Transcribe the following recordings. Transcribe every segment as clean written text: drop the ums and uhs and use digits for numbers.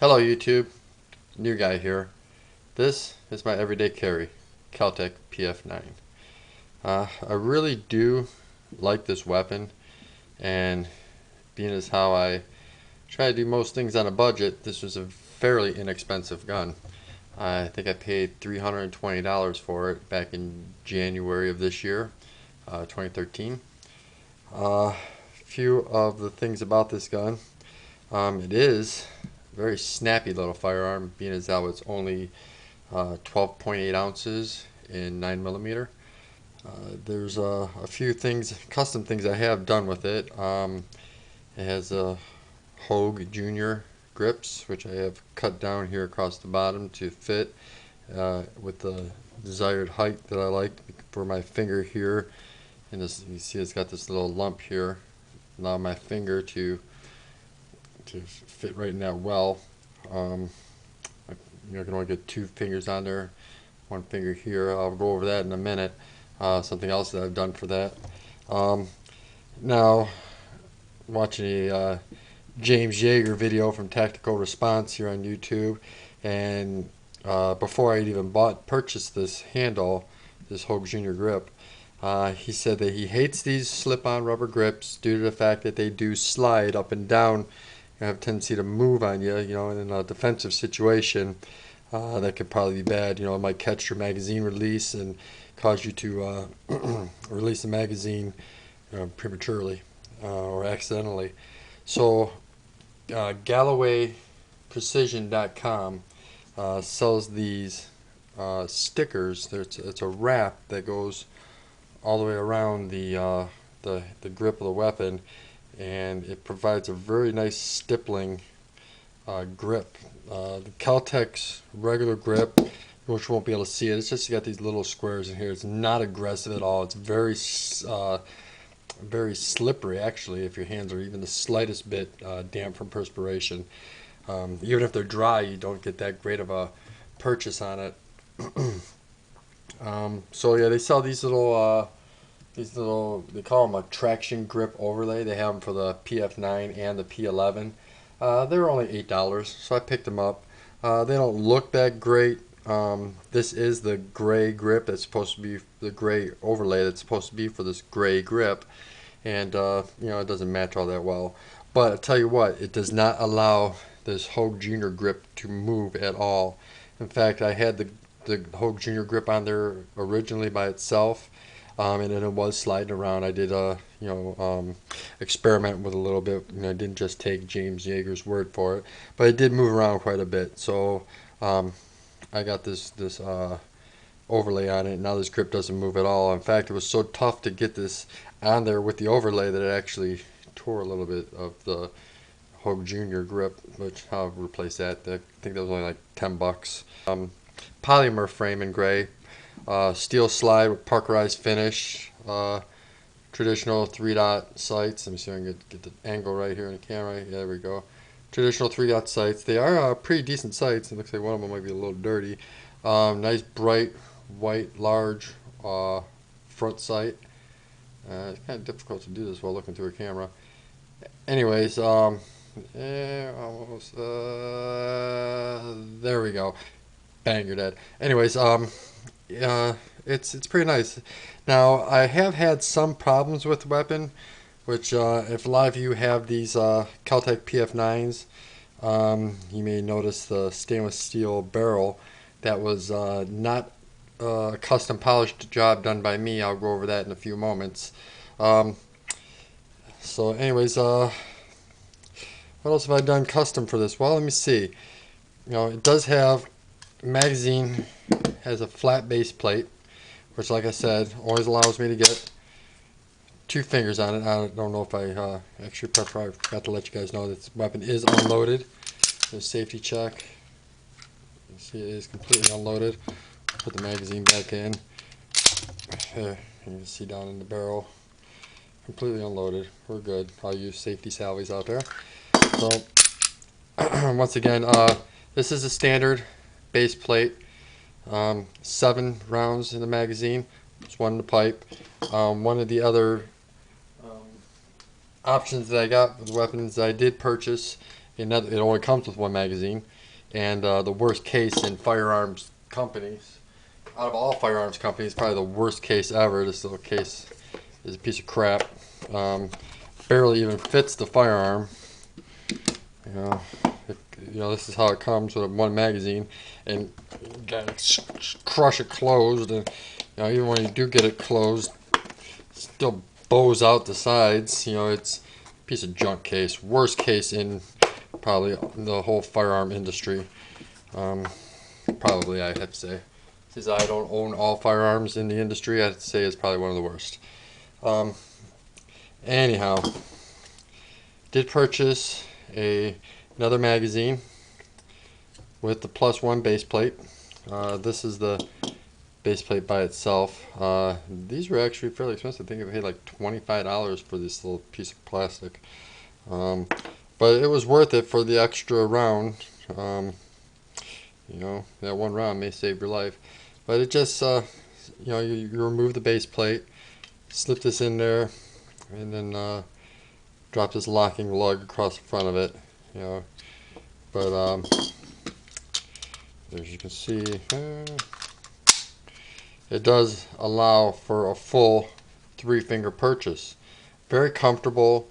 Hello YouTube, new guy here. This is my everyday carry, Kel Tec PF9. I really do like this weapon, and being as how I try to do most things on a budget, this was a fairly inexpensive gun. I think I paid $320 for it back in January of this year, 2013. A few of the things about this gun. It is a very snappy little firearm, being as how it's only 12.8 ounces in 9mm. There's a few things, custom things I have done with it. It has a Hogue Junior grips, which I have cut down here across the bottom to fit with the desired height that I like for my finger here. And this, you see, it's got this little lump here. Allow my finger to fit right in that well. I can only get two fingers on there, one finger here. I'll go over that in a minute. Something else that I've done for that. Now, watching a James Yeager video from Tactical Response here on YouTube, and before I'd even purchased this handle, this Hogue Junior grip, he said that he hates these slip-on rubber grips due to the fact that they do slide up and down. You have a tendency to move on you, in a defensive situation. That could probably be bad. It might catch your magazine release and cause you to release the magazine prematurely or accidentally. So GallowayPrecision.com sells these stickers. It's a wrap that goes all the way around the grip of the weapon, and it provides a very nice stippling grip. The Kel Tec's regular grip, which you won't be able to see it, it's just got these little squares in here. It's not aggressive at all. It's very slippery, actually, if your hands are even the slightest bit damp from perspiration. Even if they're dry, you don't get that great of a purchase on it. So yeah, they sell these little, they call them a traction grip overlay. They have them for the PF9 and the P11. They were only $8, so I picked them up. They don't look that great. This is the gray grip that's supposed to be the gray overlay that's supposed to be for this gray grip, and it doesn't match all that well. But I tell you what, it does not allow this Hogue Junior grip to move at all. In fact, I had the Hogue Junior grip on there originally by itself, and then it was sliding around. I did experiment with a little bit. I didn't just take James Yeager's word for it, but it did move around quite a bit. So I got this overlay on it. Now this grip doesn't move at all. In fact, it was so tough to get this on there with the overlay that it actually tore a little bit of the Hogue Junior grip, which I'll replace that. I think that was only like $10. Polymer frame in gray. Steel slide with parkerized finish. Traditional 3-dot sights. Let me see if I can get the angle right here in the camera. Yeah, there we go. Traditional 3-dot sights. They are pretty decent sights. It looks like one of them might be a little dirty. Nice bright white large front sight. It's kind of difficult to do this while looking through a camera. Anyways, almost. There we go. Bang, you're dead. Anyways, it's pretty nice. Now, I have had some problems with the weapon, which if a lot of you have these Kel Tec PF9s, you may notice the stainless steel barrel. That was not a custom polished job done by me. I'll go over that in a few moments. So anyways, what else have I done custom for this? Well, let me see. It does have magazine, has a flat base plate, which, like I said, always allows me to get two fingers on it. I don't know if I actually forgot to let you guys know that this weapon is unloaded. There's safety check. You see it is completely unloaded. Put the magazine back in. There, you can see down in the barrel. Completely unloaded. We're good. I'll use safety salvies out there. So, once again, this is a standard base plate. 7 rounds in the magazine. There's 1 in the pipe. One of the other options that I got with weapons that I did purchase It only comes with one magazine, and the worst case in firearms companies, out of all firearms companies, probably the worst case ever. This little case is a piece of crap. Barely even fits the firearm. You know, this is how it comes with one magazine, and you gotta crush it closed. And even when you do get it closed, it still bows out the sides. It's a piece of junk case. Worst case in probably the whole firearm industry. Probably, I have to say. Since I don't own all firearms in the industry, I'd say it's probably one of the worst. Anyhow, did purchase another magazine with the +1 base plate. This is the base plate by itself. These were actually fairly expensive. I think I paid like $25 for this little piece of plastic. But it was worth it for the extra round. That one round may save your life. But it just, you remove the base plate, slip this in there, and then drop this locking lug across the front of it. But as you can see, it does allow for a full 3-finger purchase. Very comfortable,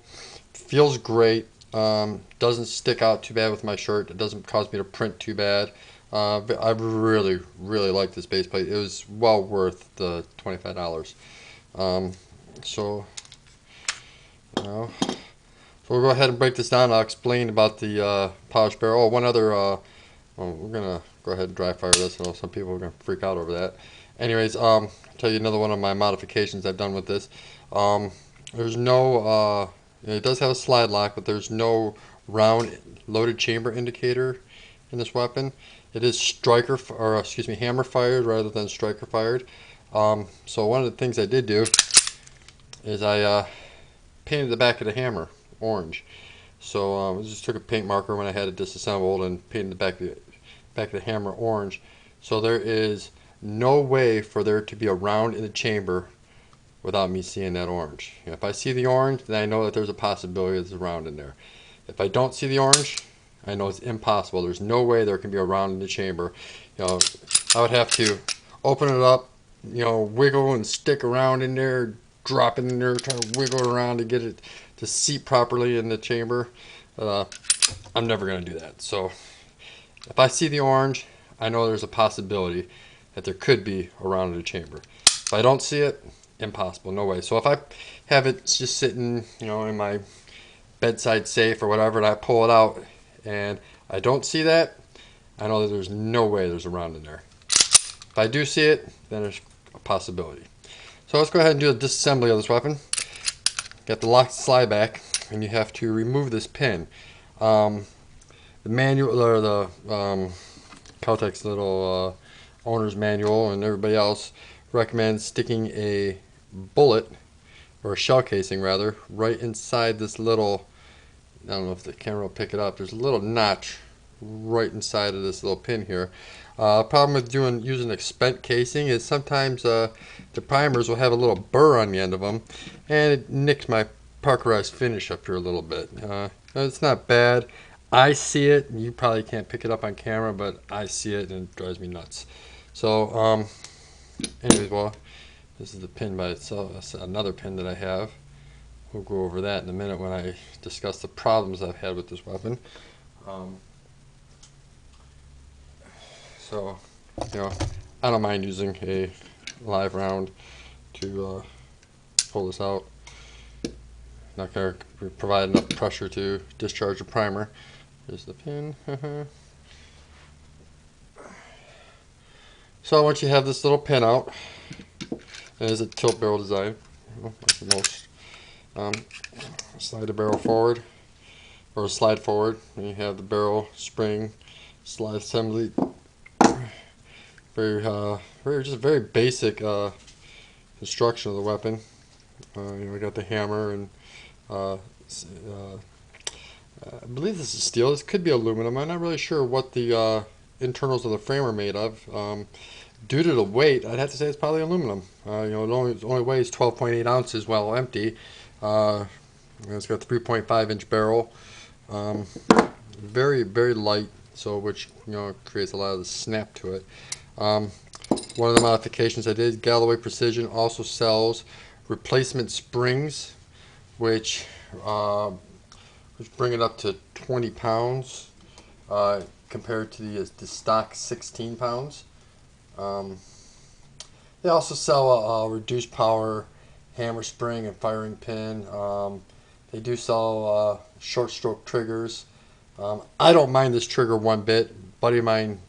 feels great, doesn't stick out too bad with my shirt. It doesn't cause me to print too bad. I really, really like this base plate. It was well worth the $25. So we'll go ahead and break this down. I'll explain about the polished barrel. Oh, one other, we're gonna go ahead and dry fire this. I know some people are gonna freak out over that. Anyways, I'll tell you another one of my modifications I've done with this. There's no, it does have a slide lock, but there's no round loaded chamber indicator in this weapon. It is hammer fired rather than striker fired. So one of the things I did do is I painted the back of the hammer orange. So I just took a paint marker when I had it disassembled and painted the back of the hammer orange. So there is no way for there to be a round in the chamber without me seeing that orange. If I see the orange, then I know that there's a possibility there's a round in there. If I don't see the orange, I know it's impossible. There's no way there can be a round in the chamber. I would have to open it up, wiggle and stick around in there, drop it in there, try to wiggle it around to get it to seat properly in the chamber. I'm never going to do that. So if I see the orange, I know there's a possibility that there could be a round in the chamber. If I don't see it, impossible, no way. So if I have it just sitting, in my bedside safe or whatever, and I pull it out and I don't see that, I know that there's no way there's a round in there. If I do see it, then there's a possibility. So let's go ahead and do a disassembly of this weapon. Got the lock slide back, and you have to remove this pin. The manual, or the Kel Tec's little owner's manual, and everybody else recommends sticking a bullet, or a shell casing rather, right inside this little, I don't know if the camera will pick it up, there's a little notch right inside of this little pin here. Problem with using a spent casing is sometimes the primers will have a little burr on the end of them, and it nicks my parkerized finish up here a little bit. It's not bad. I see it. You probably can't pick it up on camera, but I see it and it drives me nuts. So anyways, well, this is the pin by itself. That's another pin that I have. We'll go over that in a minute when I discuss the problems I've had with this weapon. So, I don't mind using a live round to pull this out. Not going to provide enough pressure to discharge the primer. Here's the pin. So once you have this little pin out, it is a tilt barrel design, like most. Slide the barrel forward, or slide forward, and you have the barrel spring slide assembly. Very basic construction of the weapon. We got the hammer, and I believe this is steel. This could be aluminum. I'm not really sure what the internals of the frame are made of. Due to the weight, I'd have to say it's probably aluminum. It only weighs 12.8 ounces while empty. It's got a 3.5-inch barrel. very light, so which creates a lot of the snap to it. Um, One of the modifications I did, Galloway Precision also sells replacement springs, which bring it up to 20 pounds compared to the stock 16 pounds. Um, they also sell a reduced power hammer spring and firing pin. They do sell short stroke triggers. I don't mind this trigger one bit. A buddy of mine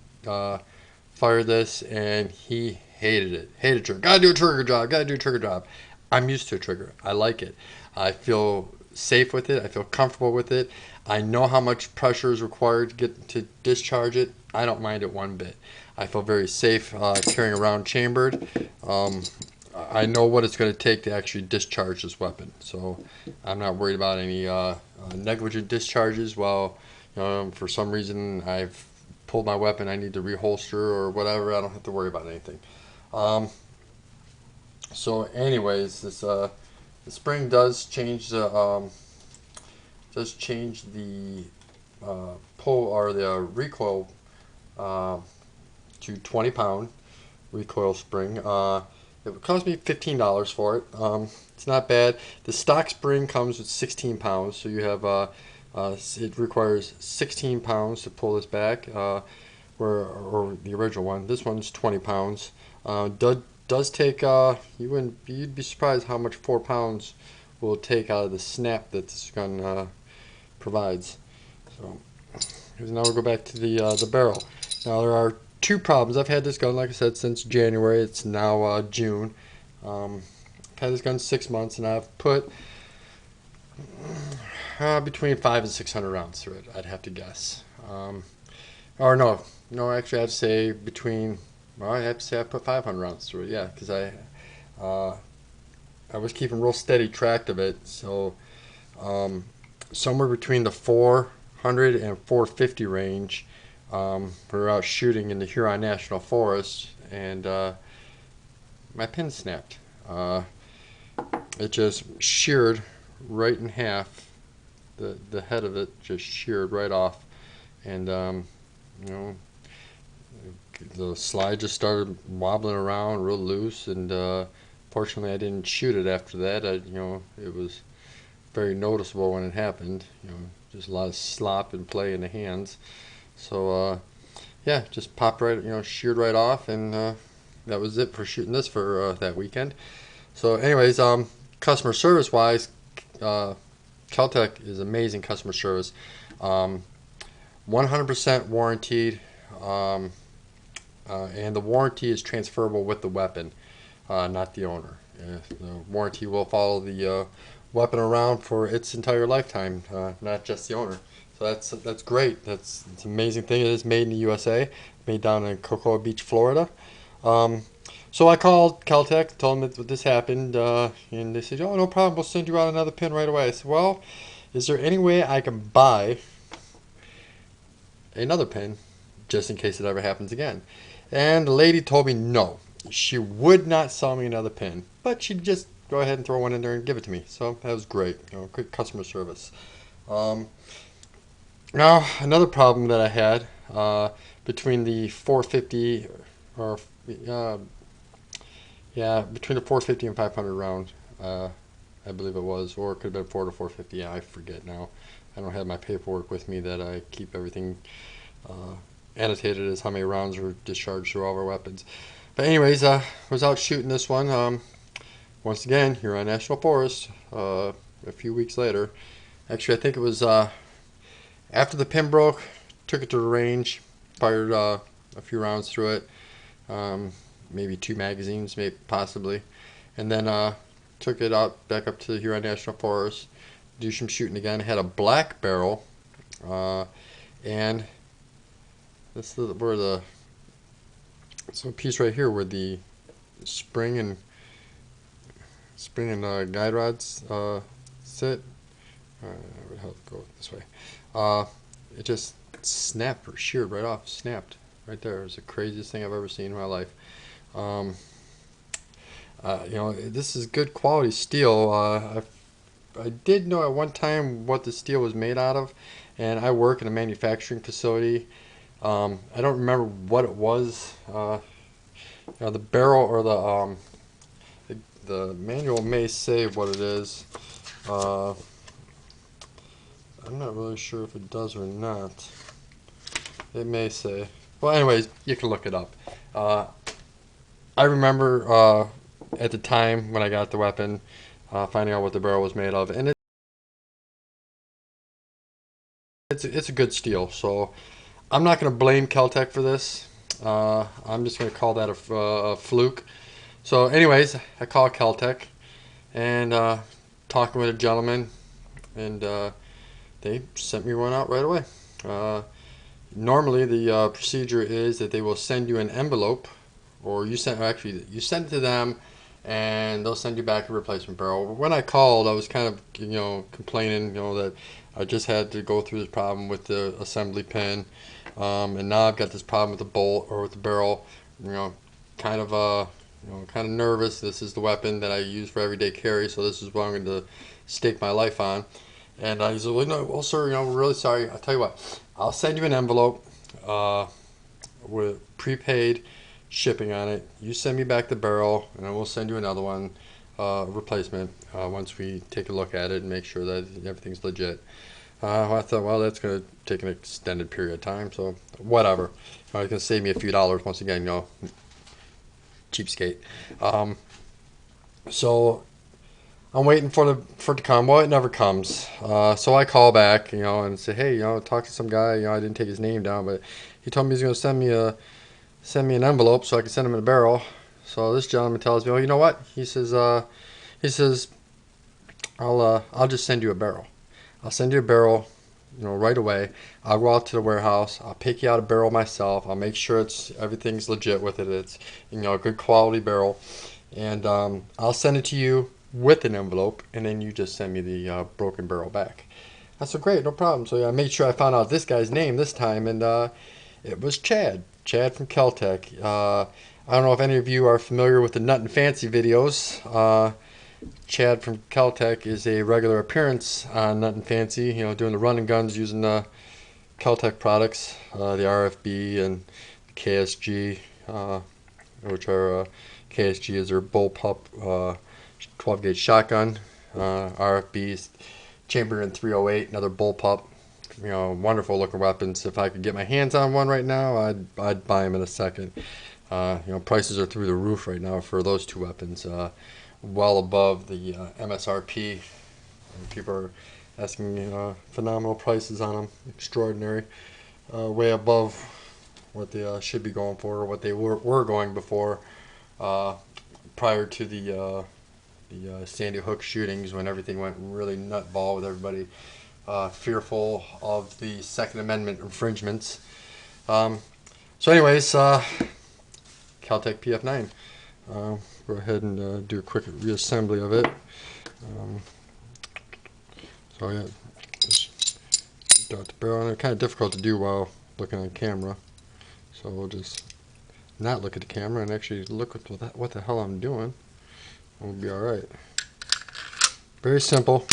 fired this and he hated it. Hated trigger. Gotta do a trigger job. Gotta do a trigger job. I'm used to a trigger. I like it. I feel safe with it. I feel comfortable with it. I know how much pressure is required to get to discharge it. I don't mind it one bit. I feel very safe carrying around chambered. Um, I know what it's going to take to actually discharge this weapon, so I'm not worried about any negligent discharges. Well, for some reason I've pulled my weapon, I need to reholster or whatever. I don't have to worry about anything. Um, so, anyways, this the spring does change the pull or the recoil to 20-pound recoil spring. It cost me $15 for it. It's not bad. The stock spring comes with 16 pounds, so you have it requires 16 pounds to pull this back, or the original one. This one's 20 pounds. Does take you'd be surprised how much 4 pounds will take out of the snap that this gun provides. So now we'll go back to the barrel. Now there are two problems. I've had this gun, like I said, since January. It's now June. I've had this gun 6 months, and I've put between 500 and 600 rounds through it, I'd have to guess. Or no, actually I'd say I have to say I put 500 rounds through it, yeah, because I was keeping real steady track of it, so somewhere between the 400 and 450 range. We were out shooting in the Huron National Forest, and my pin snapped. It just sheared right in half. The head of it just sheared right off, and the slide just started wobbling around real loose. And fortunately, I didn't shoot it after that. It was very noticeable when it happened. Just a lot of slop and play in the hands. So yeah, just popped right, sheared right off, and that was it for shooting this for that weekend. So anyways, customer service wise, Kel Tec is amazing customer service. 100% warranted, and the warranty is transferable with the weapon, not the owner. The warranty will follow the weapon around for its entire lifetime, not just the owner. So that's great. It's an amazing thing. It is made in the USA, made down in Cocoa Beach, Florida. So I called Kel Tec, told them that this happened, and they said, "Oh, no problem. We'll send you out another pin right away." I said, "Well, is there any way I can buy another pin just in case it ever happens again?" And the lady told me no. She would not sell me another pin, but she'd just go ahead and throw one in there and give it to me. So that was great. Good customer service. Now, another problem that I had between the 450 or between the 450 and 500 round, I believe it was, or it could have been 4 to 450. Yeah, I forget now. I don't have my paperwork with me that I keep everything annotated as how many rounds were discharged through all of our weapons. But anyways, was out shooting this one. Once again, here on National Forest. A few weeks later, actually, I think it was after the pin broke. Took it to the range, fired a few rounds through it. Maybe 2 magazines, maybe possibly, and then took it out back up to the Huron National Forest, do some shooting again. Had a black barrel, and this is where a piece right here where the spring and guide rods sit. I would have to go this way. It just snapped or sheared right off. Snapped right there. It was the craziest thing I've ever seen in my life. This is good quality steel. I did know at one time what the steel was made out of, and I work in a manufacturing facility. I don't remember what it was. The barrel or the manual may say what it is. Uh, I'm not really sure if it does or not. It may say. Well, anyways, you can look it up. I remember at the time when I got the weapon, finding out what the barrel was made of, and it's a good steel. So I'm not going to blame Kel Tec for this. I'm just going to call that a fluke. So, anyways, I call Kel Tec and talking with a gentleman, and they sent me one out right away. Normally, the procedure is that they will send you an envelope, or you send it to them, and they'll send you back a replacement barrel. When I called, I was kind of complaining, that I just had to go through this problem with the assembly pin, and now I've got this problem with the bolt or with the barrel. Kind of kind of nervous. This is the weapon that I use for everyday carry, so this is what I'm going to stake my life on. And he said, well, sir, we're really sorry. I'll tell you what, I'll send you an envelope with prepaid shipping on it. You send me back the barrel, and I will send you another one, replacement, once we take a look at it and make sure that everything's legit. I thought, well, that's going to take an extended period of time, so whatever. It's going to save me a few dollars once again, cheapskate. So I'm waiting for it to come. Well, it never comes. So I call back, and say, hey, talk to some guy. I didn't take his name down, but he told me he's going to send me an envelope so I can send him in a barrel. So this gentleman tells me, oh, you know what? He says, I'll just send you a barrel. I'll send you a barrel, right away. I'll go out to the warehouse. I'll pick you out a barrel myself. I'll make sure everything's legit with it. It's a good quality barrel, and I'll send it to you with an envelope, and then you just send me the broken barrel back. I said, great, no problem. So I made sure I found out this guy's name this time, and it was Chad from Kel Tec. I don't know if any of you are familiar with the Nut and Fancy videos. Chad from Kel Tec is a regular appearance on Nut and Fancy, doing the run and guns using the Kel Tec products, the RFB and the KSG, which are KSG is their bullpup 12 gauge shotgun. RFB is chambered in 308, another bullpup. Wonderful looking weapons. If I could get my hands on one right now, I'd buy them in a second. Prices are through the roof right now for those two weapons, well above the MSRP. People are asking phenomenal prices on them, extraordinary, way above what they should be going for, or what they were going before, prior to the Sandy Hook shootings, when everything went really nutball with everybody fearful of the Second Amendment infringements. So anyways, Kel Tec PF9. Go ahead and do a quick reassembly of it. So yeah, just dot the barrel. And it's kind of difficult to do while looking on camera. So we'll just not look at the camera and actually look at what the hell I'm doing. We'll be alright. Very simple.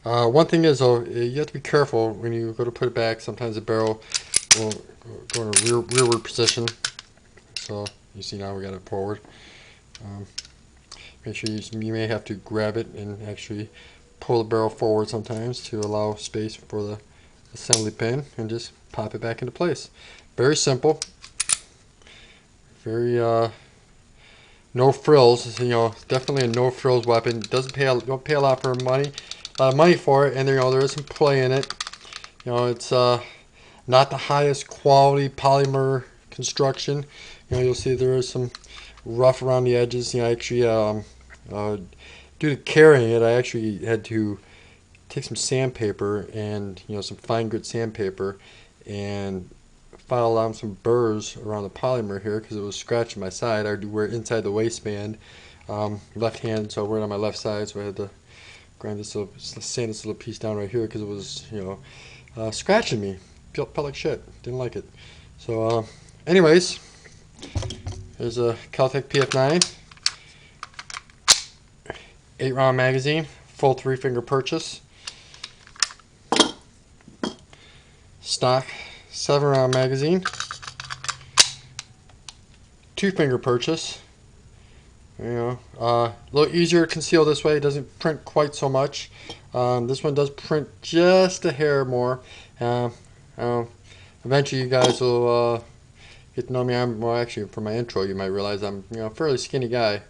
One thing is, though, you have to be careful when you go to put it back. Sometimes the barrel will go in a rearward position. So you see now we got it forward. Make sure you may have to grab it and actually pull the barrel forward sometimes to allow space for the assembly pin, and just pop it back into place. Very simple. Very no frills. Definitely a no frills weapon. Don't pay a lot for money. A lot of money for it, and there is some play in it. It's not the highest quality polymer construction. You'll see there is some rough around the edges. Actually, due to carrying it, I actually had to take some sandpaper and some fine grit sandpaper and file down some burrs around the polymer here because it was scratching my side. I do wear it inside the waistband, left hand, so I wear it on my left side. So I had to sand this little piece down right here because it was scratching me. Felt like shit. Didn't like it. So anyways, there's a Kel Tec PF9 8-round magazine, full 3-finger purchase. stock 7-round magazine, 2-finger purchase. A little easier to conceal this way. It doesn't print quite so much. This one does print just a hair more. Eventually, you guys will get to know me. Well, actually, for my intro, you might realize I'm a fairly skinny guy.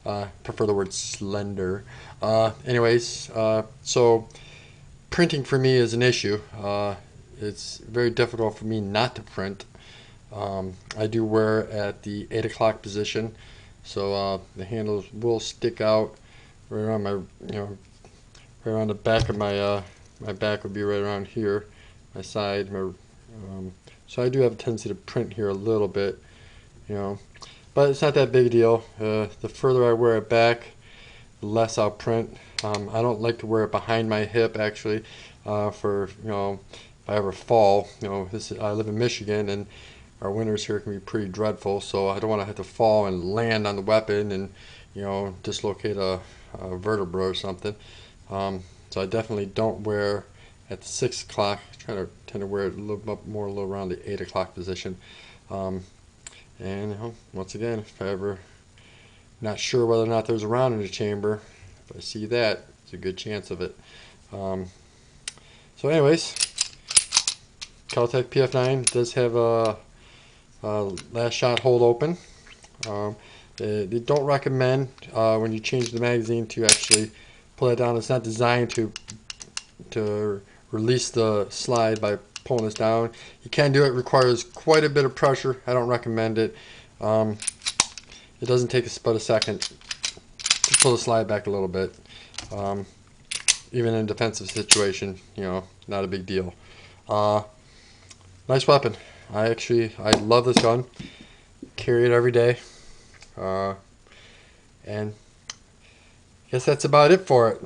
Prefer the word slender. So printing for me is an issue. It's very difficult for me not to print. I do wear at the 8 o'clock position, so the handles will stick out right around my, right around the back of my, my back would be right around here, my side, so I do have a tendency to print here a little bit, but it's not that big a deal. The further I wear it back, the less I'll print. I don't like to wear it behind my hip, actually, for, if I ever fall. I live in Michigan, and our winters here can be pretty dreadful, so I don't want to have to fall and land on the weapon and, dislocate a vertebra or something. So I definitely don't wear at the 6 o'clock. I tend to wear it a little bit more around the 8 o'clock position. And once again, if I ever not sure whether or not there's a round in the chamber, if I see that, it's a good chance of it. So anyways, Kel Tec PF9 does have a last shot hold open. They don't recommend when you change the magazine to actually pull it down. It's not designed to release the slide by pulling this down. You can do it. It requires quite a bit of pressure. I don't recommend it. It doesn't take but a second to pull the slide back a little bit. Even in a defensive situation, not a big deal. Nice weapon. I love this gun. Carry it every day. And I guess that's about it for it.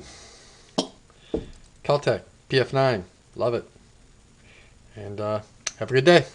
Kel Tec PF9. Love it. And have a good day.